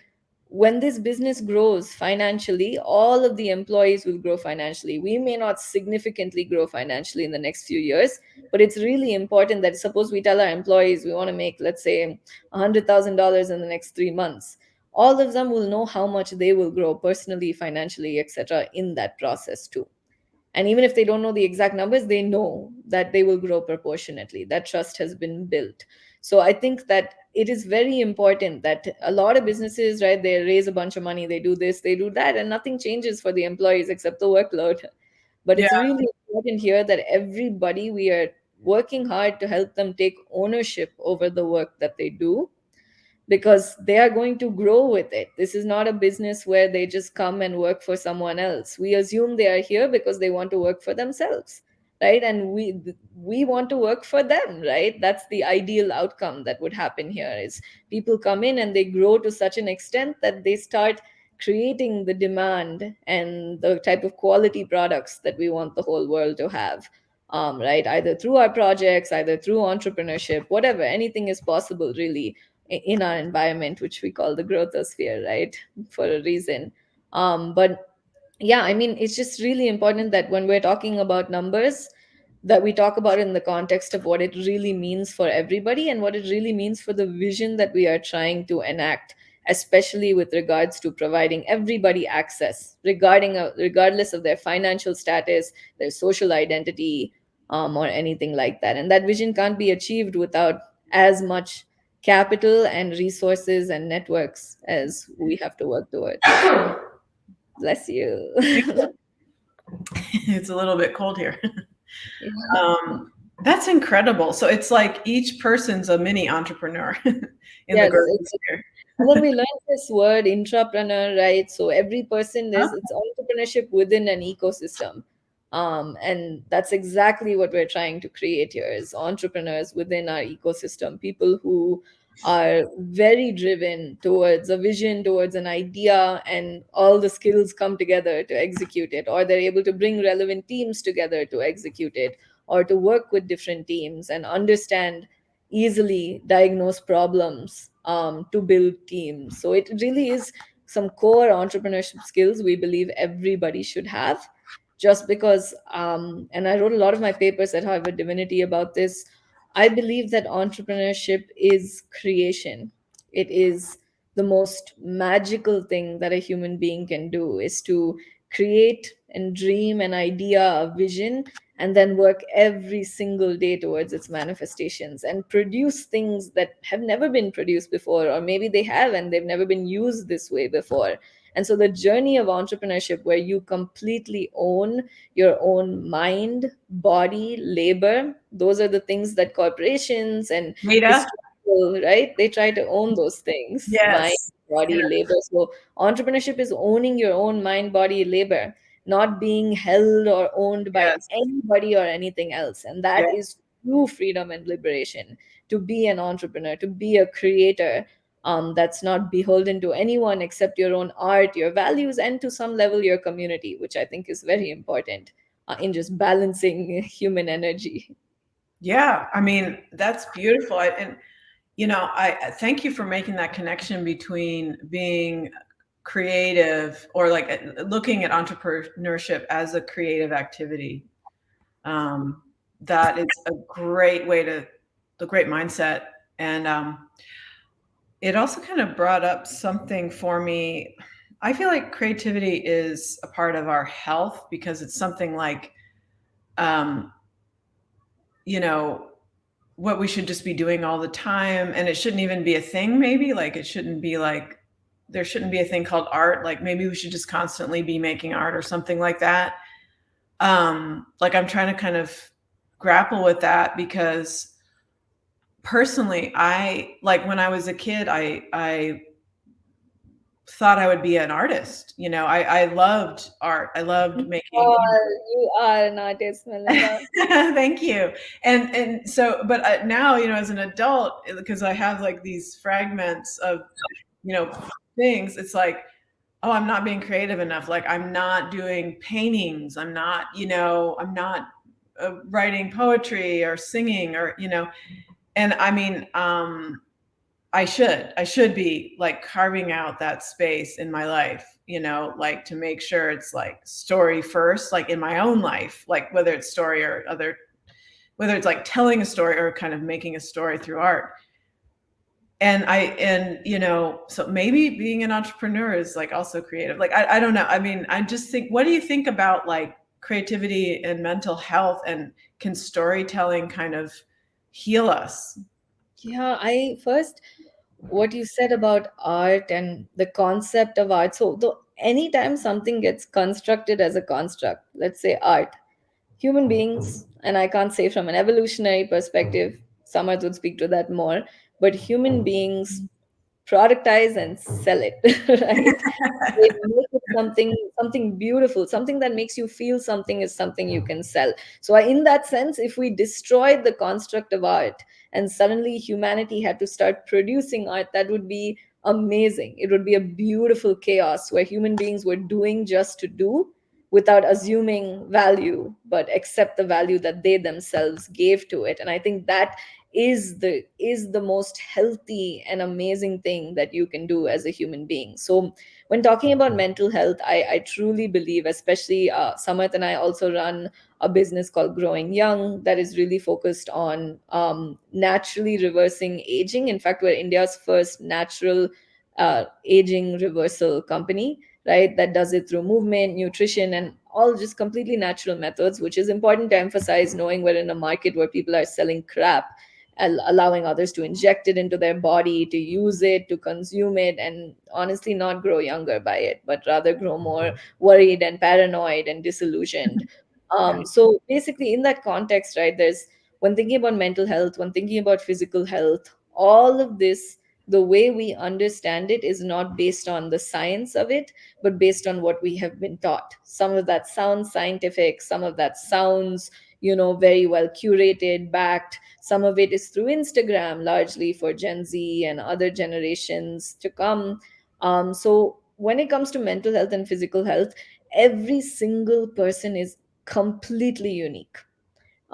when this business grows financially, all of the employees will grow financially. We may not significantly grow financially in the next few years, but it's really important that suppose we tell our employees we want to make, let's say, $100,000 in the next 3 months. All of them will know how much they will grow personally, financially, etc., in that process too. And even if they don't know the exact numbers, they know that they will grow proportionately. That trust has been built. So I think that it is very important that a lot of businesses, right, they raise a bunch of money, they do this, they do that, and nothing changes for the employees except the workload. But yeah. it's really important here that everybody, we are working hard to help them take ownership over the work that they do, because they are going to grow with it. This is not a business where they just come and work for someone else. We assume they are here because they want to work for themselves, right? And we want to work for them, right? That's the ideal outcome that would happen here is people come in and they grow to such an extent that they start creating the demand and the type of quality products that we want the whole world to have. Right, either through our projects, either through entrepreneurship, whatever, anything is possible really in our environment, which we call the growthosphere, right? For a reason. But yeah, I mean, it's just really important that when we're talking about numbers, that we talk about it in the context of what it really means for everybody and what it really means for the vision that we are trying to enact, especially with regards to providing everybody access, regardless of their financial status, their social identity, or anything like that. And that vision can't be achieved without as much capital and resources and networks as we have to work towards. Bless you. It's a little bit cold here. Yeah. That's incredible. So it's like each person's a mini entrepreneur in the Yes, growth it's, sphere. and then we learned this word intrapreneur, right? So every person, Huh? there's it's entrepreneurship within an ecosystem. And that's exactly what we're trying to create here is entrepreneurs within our ecosystem, people who are very driven towards a vision, towards an idea, and all the skills come together to execute it, or they're able to bring relevant teams together to execute it, or to work with different teams and understand, easily diagnose problems, to build teams. So it really is some core entrepreneurship skills we believe everybody should have. Just because, and I wrote a lot of my papers at Harvard Divinity about this, I believe that entrepreneurship is creation. It is the most magical thing that a human being can do is to create and dream an idea, a vision, and then work every single day towards its manifestations and produce things that have never been produced before, or maybe they have and they've never been used this way before. And so the journey of entrepreneurship, where you completely own your own mind, body, labor, those are the things that corporations and Rita? historical, right? They try to own those things, mind, Yes. body, Yes. labor. So entrepreneurship is owning your own mind, body, labor, not being held or owned by Yes. anybody or anything else. And that Yes. is true freedom and liberation, to be an entrepreneur, to be a creator, that's not beholden to anyone except your own art, your values, and to some level your community, which I think is very important in just balancing human energy. Yeah. I mean, that's beautiful. And I thank you for making that connection between being creative, or like looking at entrepreneurship as a creative activity. Um, that is a great way to a great mindset. And it also kind of brought up something for me. I feel like creativity is a part of our health because it's something like, um, you know, what we should just be doing all the time. And it shouldn't even be a thing, maybe. Like, it shouldn't be like, there shouldn't be a thing called art. Like, maybe we should just constantly be making art or something like that. Like, I'm trying to kind of grapple with that because personally, I like when I was a kid, I thought I would be an artist. I loved art. I loved making. You are an artist, Melinda. Thank you. And so, but now, as an adult, because I have like these fragments of, you know, things, it's like, oh, I'm not being creative enough. Like, I'm not doing paintings. I'm not writing poetry or singing and I mean, I should be like carving out that space in my life, like to make sure it's like story first, like in my own life, like whether it's story or other, whether it's like telling a story or kind of making a story through art. So maybe being an entrepreneur is like also creative. Like, I don't know. I mean, I just think, what do you think about like creativity and mental health, and can storytelling kind of heal us? Yeah, I first, what you said about art and the concept of art. So, though anytime something gets constructed as a construct, let's say art, human beings, and I can't say from an evolutionary perspective, Samarth would speak to that more, but human beings productize and sell it, right? They make it something beautiful, something that makes you feel something is something you can sell. So in that sense, if we destroyed the construct of art and suddenly humanity had to start producing art, that would be amazing. It would be a beautiful chaos where human beings were doing just to do without assuming value, but accept the value that they themselves gave to it. And I think that is the most healthy and amazing thing that you can do as a human being. So when talking about mental health, I truly believe, especially Samarth and I also run a business called Growing Young that is really focused on naturally reversing aging. In fact, we're India's first natural aging reversal company, right? That does it through movement, nutrition, and all just completely natural methods, which is important to emphasize, knowing we're in a market where people are selling crap, allowing others to inject it into their body, to use it, to consume it, and honestly not grow younger by it, but rather grow more worried and paranoid and disillusioned. Right. So basically, in that context, right, there's, when thinking about mental health, when thinking about physical health, all of this, the way we understand it is not based on the science of it, but based on what we have been taught. Some of that sounds scientific, some of that sounds, very well curated, backed. Some of it is through Instagram, largely for Gen Z and other generations to come. So when it comes to mental health and physical health, every single person is completely unique.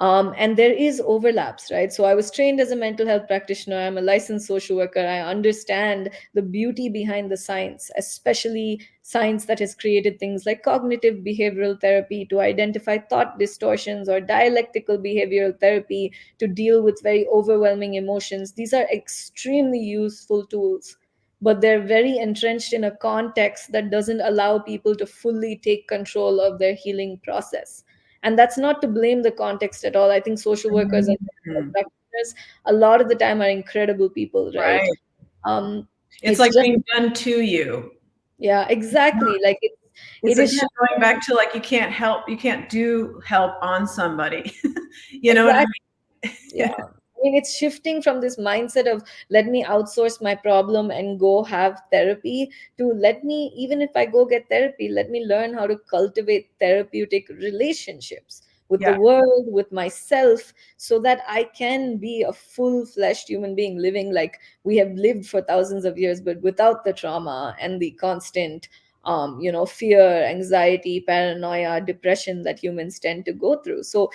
And there is overlaps, right? So I was trained as a mental health practitioner, I'm a licensed social worker, I understand the beauty behind the science, especially science that has created things like cognitive behavioral therapy to identify thought distortions, or dialectical behavioral therapy to deal with very overwhelming emotions. These are extremely useful tools, but they're very entrenched in a context that doesn't allow people to fully take control of their healing process. And that's not to blame the context at all. I think social workers and Mhm. practitioners a lot of the time are incredible people, right? Right. um It's it's like just, being done to you. yeah, exactly, like It's it is again going shifting. back to like, you can't do help on somebody. You know what I Exactly. Yeah. mean? I mean, it's shifting from this mindset of let me outsource my problem and go have therapy to let me, even if I go get therapy, let me learn how to cultivate therapeutic relationships with the Yeah. world, with myself, so that I can be a full fleshed human being living like we have lived for thousands of years, but without the trauma and the constant, fear, anxiety, paranoia, depression that humans tend to go through. So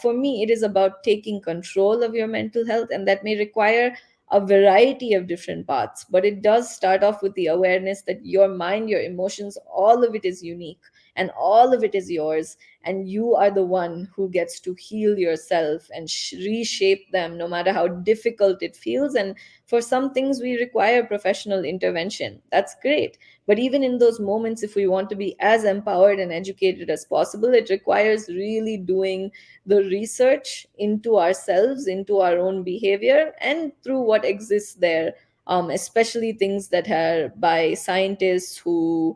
for me, it is about taking control of your mental health, and that may require a variety of different paths. But it does start off with the awareness that your mind, your emotions, all of it is unique. and all of it is yours, and you are the one who gets to heal yourself and reshape them no matter how difficult it feels. And for some things we require professional intervention, that's great. But even in those moments, if we want to be as empowered and educated as possible, it requires really doing the research into ourselves, into our own behavior, and through what exists there, especially things that are by scientists whose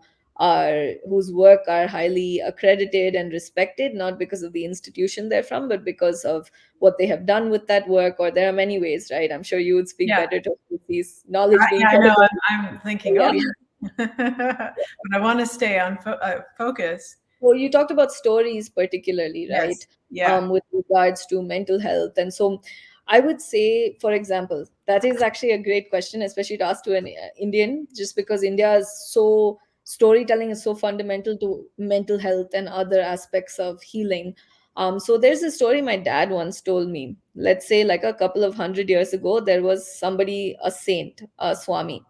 work are highly accredited and respected, not because of the institution they're from, but because of what they have done with that work. Or there are many ways, right? I'm sure you would speak Yeah, better to these knowledge being yeah, I know. critical. I'm thinking, oh Yeah. yeah, but I want to stay on focus. Well, you talked about stories particularly, right? Yes, yeah. With regards to mental health. And so I would say, for example, that is actually a great question, especially to ask to an Indian, just because India is so, storytelling is so fundamental to mental health and other aspects of healing. So there's a story my dad once told me. Let's say, like a couple of 100 years ago, there was somebody, a saint, a Swami,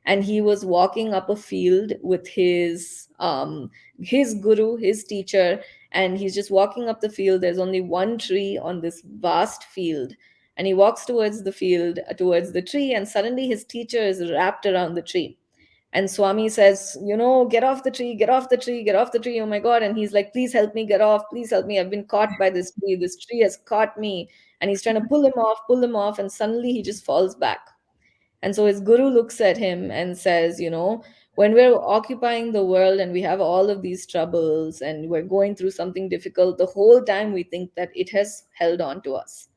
and he was walking up a field with his guru, his teacher, and he's just walking up the field. There's only one tree on this vast field, and he walks towards the field, towards the tree, and suddenly his teacher is wrapped around the tree. And Swami says, get off the tree, get off the tree, get off the tree, oh my god. And he's like, please help me get off, please help me, I've been caught by this tree has caught me. And he's trying to pull him off, and suddenly he just falls back. And so his guru looks at him and says, when we're occupying the world and we have all of these troubles and we're going through something difficult, the whole time we think that it has held on to us.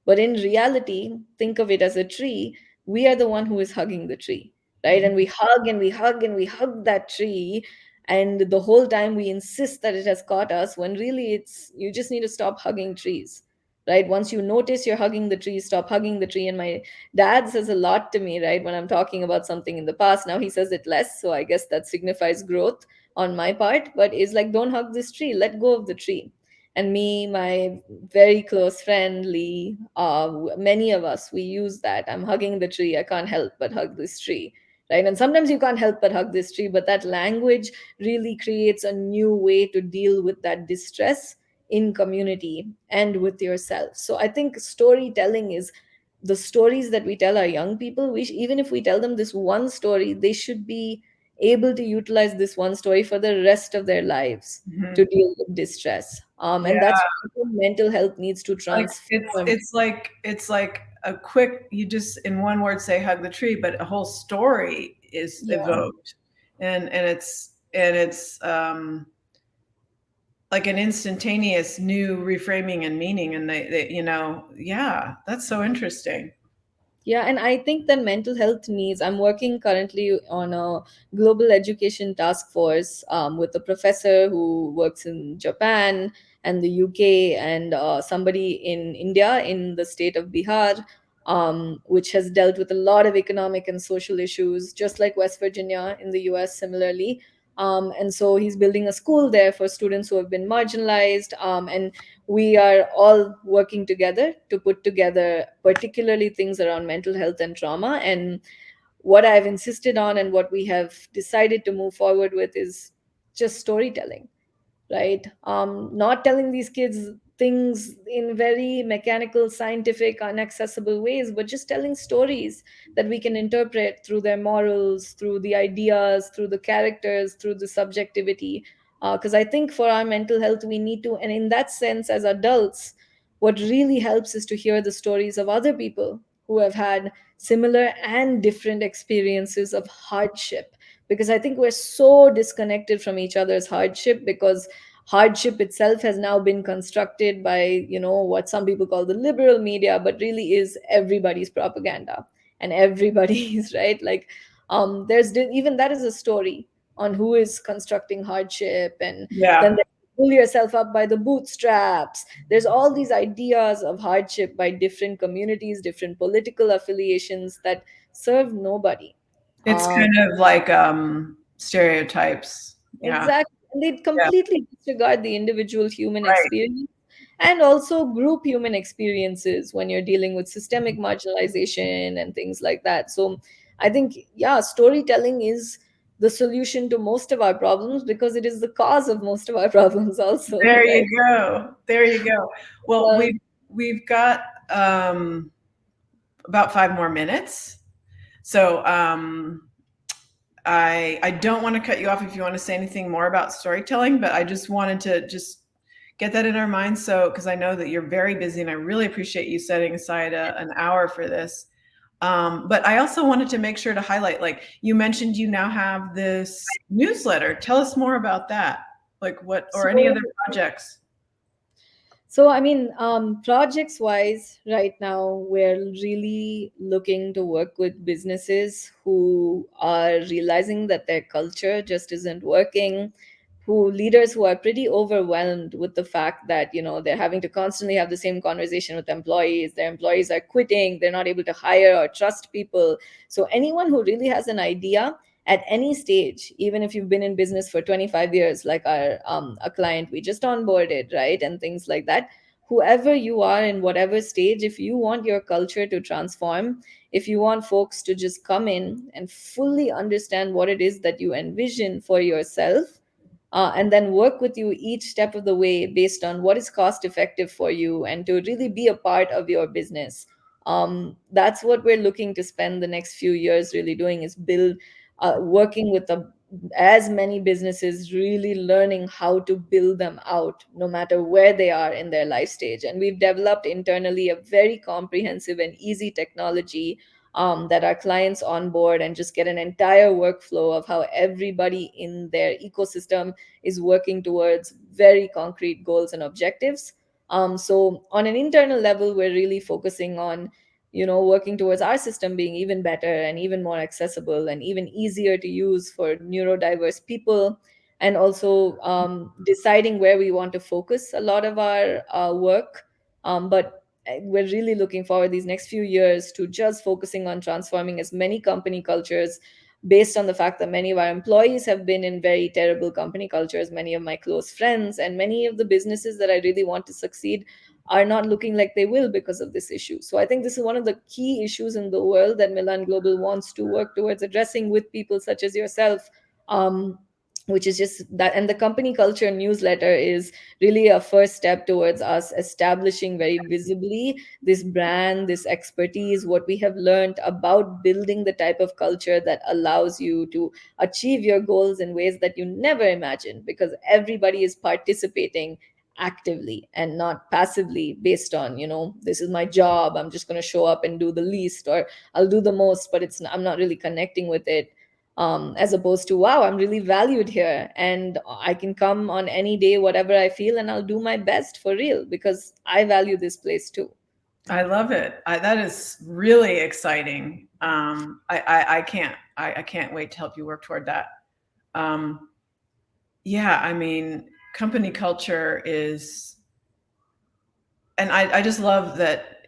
But in reality, think of it as a tree. We are the one who is hugging the tree, right? And we hug and we hug and we hug that tree. And the whole time we insist that it has caught us, when really you just need to stop hugging trees, right? Once you notice you're hugging the tree, stop hugging the tree. And my dad says a lot to me, right? When I'm talking about something in the past, now he says it less. So I guess that signifies growth on my part, but it's like, don't hug this tree, let go of the tree. And me, my very close friend Lee, many of us, we use that. I'm hugging the tree, I can't help but hug this tree, right? And sometimes you can't help but hug this tree, but that language really creates a new way to deal with that distress in community and with yourself. So I think storytelling is the stories that we tell our young people. Even if we tell them this one story, they should be able to utilize this one story for the rest of their lives Mhm. to deal with distress. And Yeah, that's what mental health needs to like transform. it's like a quick, you just in one word say hug the tree, but a whole story is Yeah. evoked, and it's like an instantaneous new reframing and meaning, and yeah, that's so interesting. Yeah, and I think that mental health needs. I'm working currently on a global education task force with a professor who works in Japan and the UK, and somebody in India, in the state of Bihar, which has dealt with a lot of economic and social issues, just like West Virginia in the US, similarly. And so he's building a school there for students who have been marginalized. And we are all working together to put together particularly things around mental health and trauma. And what I've insisted on and what we have decided to move forward with is just storytelling, right? Not telling these kids things in very mechanical, scientific, inaccessible ways, but just telling stories that we can interpret through their morals, through the ideas, through the characters, through the subjectivity. Because I think for our mental health, we need to, and in that sense, as adults, what really helps is to hear the stories of other people who have had similar and different experiences of hardship, because I think we're so disconnected from each other's hardship, because hardship itself has now been constructed by what some people call the liberal media, but really is everybody's propaganda and everybody's right. Like even that is a story on who is constructing hardship. And then Yeah, pull yourself up by the bootstraps. There's all these ideas of hardship by different communities, different political affiliations that serve nobody. it's um, kind of like stereotypes. Yeah, Exactly. And they yeah, completely disregard the individual human right. experience and also group human experiences when you're dealing with systemic marginalization and things like that. So I think, yeah, storytelling is the solution to most of our problems, because it is the cause of most of our problems also, There right? you go. There you go. Well, Well, we've got about 5 more minutes. So I don't want to cut you off if you want to say anything more about storytelling, but I just wanted to just get that in our minds. So because I know that you're very busy, and I really appreciate you setting aside an hour for this. But I also wanted to make sure to highlight, like you mentioned, you now have this newsletter. Tell us more about that, like what or any so other projects. So, I mean, projects wise, right now, we're really looking to work with businesses who are realizing that their culture just isn't working, who leaders who are pretty overwhelmed with the fact that, they're having to constantly have the same conversation with employees. Their employees are quitting, they're not able to hire or trust people. So, anyone who really has an idea at any stage, even if you've been in business for 25 years, like our a client we just onboarded, right, and things like that, whoever you are in whatever stage, if you want your culture to transform, if you want folks to just come in and fully understand what it is that you envision for yourself, and then work with you each step of the way based on what is cost effective for you and to really be a part of your business. That's what we're looking to spend the next few years really doing, is build, working with as many businesses, really learning how to build them out no matter where they are in their life stage. And we've developed internally a very comprehensive and easy technology, that our clients onboard and just get an entire workflow of how everybody in their ecosystem is working towards very concrete goals and objectives. So on an internal level, we're really focusing on, working towards our system being even better and even more accessible and even easier to use for neurodiverse people, and also deciding where we want to focus a lot of our work. But we're really looking forward these next few years to just focusing on transforming as many company cultures, based on the fact that many of our employees have been in very terrible company cultures. Many of my close friends and many of the businesses that I really want to succeed are not looking like they will because of this issue. So I think this is one of the key issues in the world that Milan Global wants to work towards addressing with people such as yourself. Um, which is just that, and the company culture newsletter is really a first step towards us establishing very visibly this brand, this expertise, what we have learned about building the type of culture that allows you to achieve your goals in ways that you never imagined, because everybody is participating actively and not passively based on, this is my job, I'm just going to show up and do the least, or I'll do the most, but I'm not really connecting with it. As opposed to, wow, I'm really valued here and I can come on any day, whatever I feel, and I'll do my best for real because I value this place too. I love it. That is really exciting. I can't wait to help you work toward that. Um, yeah, I mean, company culture is, and I just love that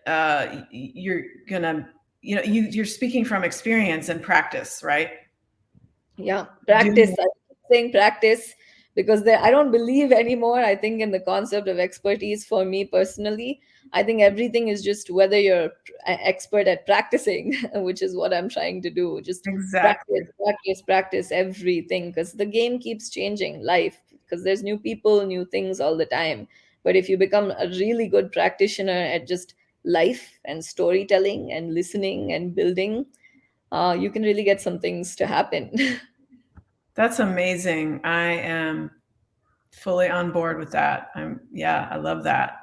you're gonna, you're speaking from experience and practice, right? Yeah, practice. Doing I keep saying practice because I don't believe anymore, I think, in the concept of expertise. For me personally, I think everything is just whether you're an expert at practicing, which is what I'm trying to do. Just exactly. practice, practice, practice everything, because the game keeps changing, life, because there's new people, new things all the time. But if you become a really good practitioner at just life and storytelling and listening and building, you can really get some things to happen. That's amazing. I am fully on board with that. Yeah, I love that.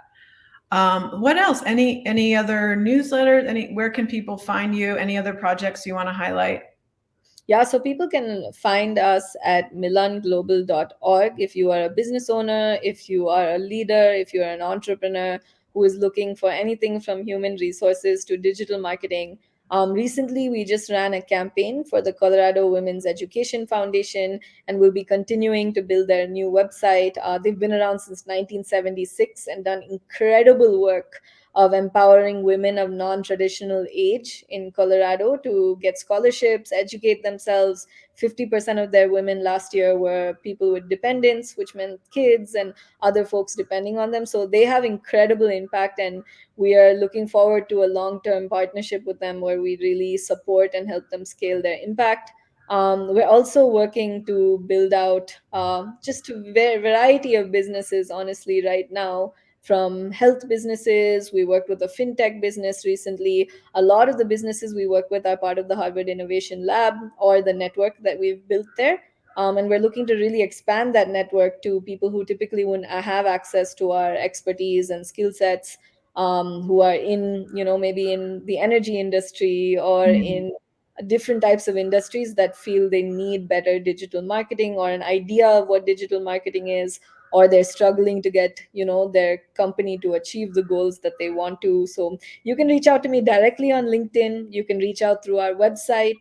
What else? Any other newsletters? Where can people find you? Any other projects you want to highlight? Yeah, so people can find us at milanglobal.org. If you are a business owner, if you are a leader, if you are an entrepreneur who is looking for anything from human resources to digital marketing. Recently, we just ran a campaign for the Colorado Women's Education Foundation, and we'll be continuing to build their new website. They've been around since 1976 and done incredible work of empowering women of non-traditional age in Colorado to get scholarships, educate themselves. 50% of their women last year were people with dependents, which meant kids and other folks depending on them. So they have incredible impact, and we are looking forward to a long-term partnership with them where we really support and help them scale their impact. We're also working to build out just a variety of businesses, honestly, right now. From health businesses, we worked with a fintech business recently. A lot of the businesses we work with are part of the Harvard Innovation Lab or the network that we've built there. And we're looking to really expand that network to people who typically wouldn't have access to our expertise and skill sets, who are in, maybe in the energy industry or Mm. in different types of industries that feel they need better digital marketing or an idea of what digital marketing is, or they're struggling to get their company to achieve the goals that they want to. So you can reach out to me directly on LinkedIn, you can reach out through our website,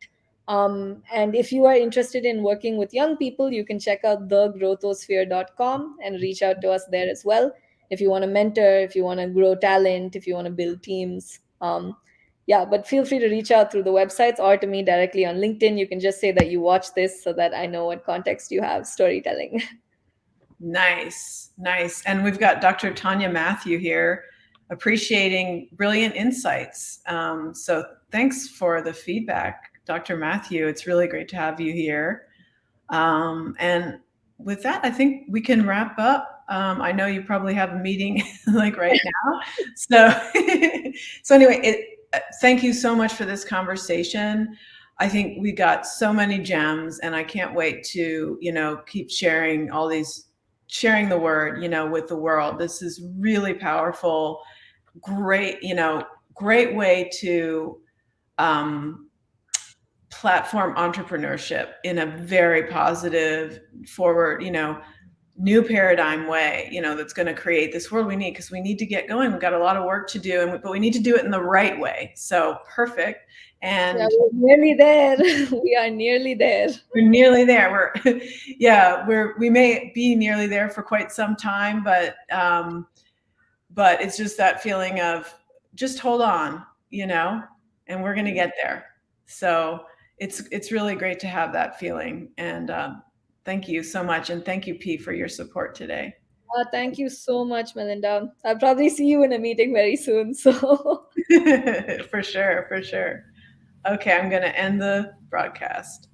and if you are interested in working with young people, you can check out thegrowthosphere.com and reach out to us there as well. If you want to mentor, if you want to grow talent, if you want to build teams, yeah, but feel free to reach out through the websites or to me directly on LinkedIn. You can just say that you watch this so that I know what context you have storytelling. Nice, nice. And we've got Dr. Tanya Matthew here, appreciating brilliant insights. So thanks for the feedback, Dr. Matthew. It's really great to have you here. And with that, I think we can wrap up. I know you probably have a meeting like right now. So, so anyway, thank you so much for this conversation. I think we got so many gems, and I can't wait to, keep sharing all these, sharing the word, with the world. This is really powerful, great, great way to um, platform entrepreneurship in a very positive, forward, new paradigm way, that's going to create this world we need, because we need to get going. We've got a lot of work to do, but we need to do it in the right way. So perfect. Yeah, And we're nearly there. We are nearly there. we're nearly there. Yeah, we may be nearly there for quite some time, but it's just that feeling of just hold on, and we're going to get there. So it's really great to have that feeling. And thank you so much, and thank you, P, for your support today. Thank you so much, Melinda. I'll probably see you in a meeting very soon. So For sure, for sure. Okay, I'm going to end the broadcast.